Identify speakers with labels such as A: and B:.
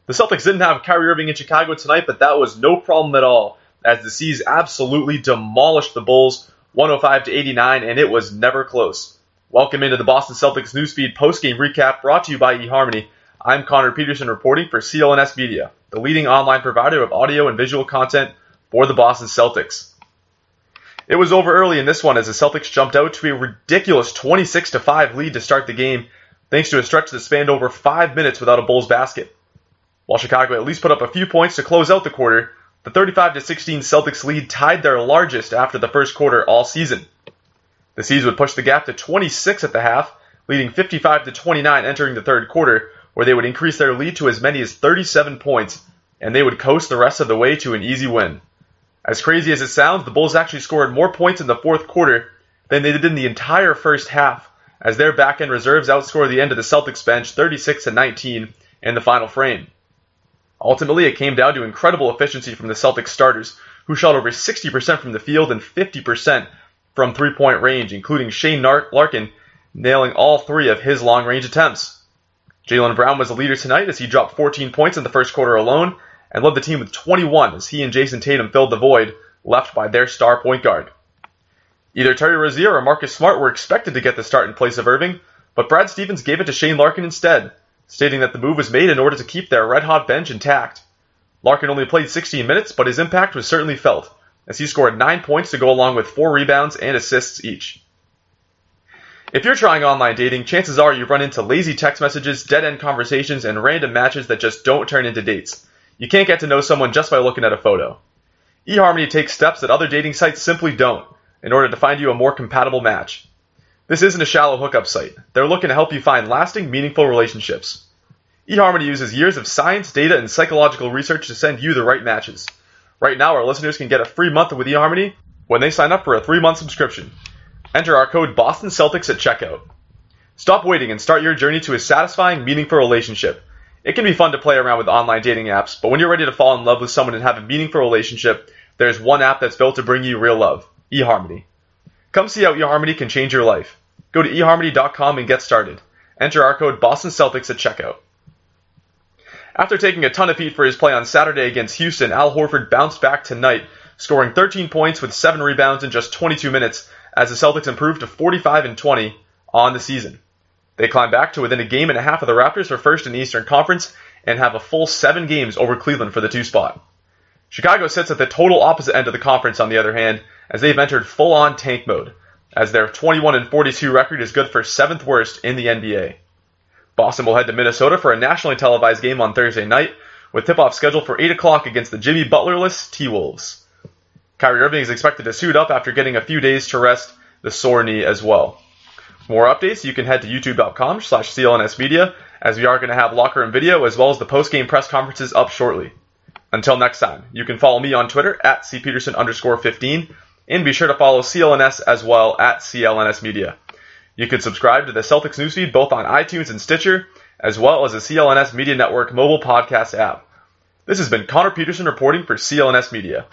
A: The Celtics didn't have Kyrie Irving in Chicago tonight, but that was no problem at all, as the C's absolutely demolished the Bulls 105-89, and it was never close. Welcome into the Boston Celtics Newsfeed postgame recap brought to you by eHarmony. I'm Connor Peterson reporting for CLNS Media, the leading online provider of audio and visual content for the Boston Celtics. It was over early in this one as the Celtics jumped out to a ridiculous 26-5 lead to start the game, thanks to a stretch that spanned over 5 minutes without a Bulls basket. While Chicago at least put up a few points to close out the quarter, the 35-16 Celtics lead tied their largest after the first quarter all season. The C's would push the gap to 26 at the half, leading 55-29 entering the third quarter, where they would increase their lead to as many as 37 points, and they would coast the rest of the way to an easy win. As crazy as it sounds, the Bulls actually scored more points in the fourth quarter than they did in the entire first half, as their back-end reserves outscored the end of the Celtics bench 36-19 in the final frame. Ultimately, it came down to incredible efficiency from the Celtics starters, who shot over 60% from the field and 50% from three-point range, including Shane Larkin nailing all 3 of his long-range attempts. Jaylen Brown was the leader tonight as he dropped 14 points in the first quarter alone and led the team with 21 as he and Jason Tatum filled the void left by their star point guard. Either Terry Rozier or Marcus Smart were expected to get the start in place of Irving, but Brad Stevens gave it to Shane Larkin instead, stating that the move was made in order to keep their red-hot bench intact. Larkin only played 16 minutes, but his impact was certainly felt, as he scored 9 points to go along with 4 rebounds and assists each. If you're trying online dating, chances are you've run into lazy text messages, dead-end conversations, and random matches that just don't turn into dates. You can't get to know someone just by looking at a photo. eHarmony takes steps that other dating sites simply don't, in order to find you a more compatible match. This isn't a shallow hookup site. They're looking to help you find lasting, meaningful relationships. eHarmony uses years of science, data, and psychological research to send you the right matches. Right now, our listeners can get a free month with eHarmony when they sign up for a 3-month subscription. Enter our code BostonCeltics at checkout. Stop waiting and start your journey to a satisfying, meaningful relationship. It can be fun to play around with online dating apps, but when you're ready to fall in love with someone and have a meaningful relationship, there's one app that's built to bring you real love: eHarmony. Come see how eHarmony can change your life. Go to eHarmony.com and get started. Enter our code BostonCeltics at checkout. After taking a ton of heat for his play on Saturday against Houston, Al Horford bounced back tonight, scoring 13 points with 7 rebounds in just 22 minutes as the Celtics improved to 45-20 on the season. They climb back to within a game and a half of the Raptors for first in the Eastern Conference and have a full 7 games over Cleveland for the 2 spot. Chicago sits at the total opposite end of the conference, on the other hand, as they've entered full-on tank mode, as their 21-42 record is good for 7th worst in the NBA. Boston will head to Minnesota for a nationally televised game on Thursday night, with tip-off scheduled for 8 o'clock against the Jimmy Butler-less T-Wolves. Kyrie Irving is expected to suit up after getting a few days to rest the sore knee as well. For more updates, you can head to youtube.com/CLNS Media, as we are going to have locker room video as well as the post-game press conferences up shortly. Until next time, you can follow me on Twitter at cpeterson_15, and be sure to follow CLNS as well at CLNS Media. You can subscribe to the Celtics newsfeed both on iTunes and Stitcher, as well as the CLNS Media Network mobile podcast app. This has been Connor Peterson reporting for CLNS Media.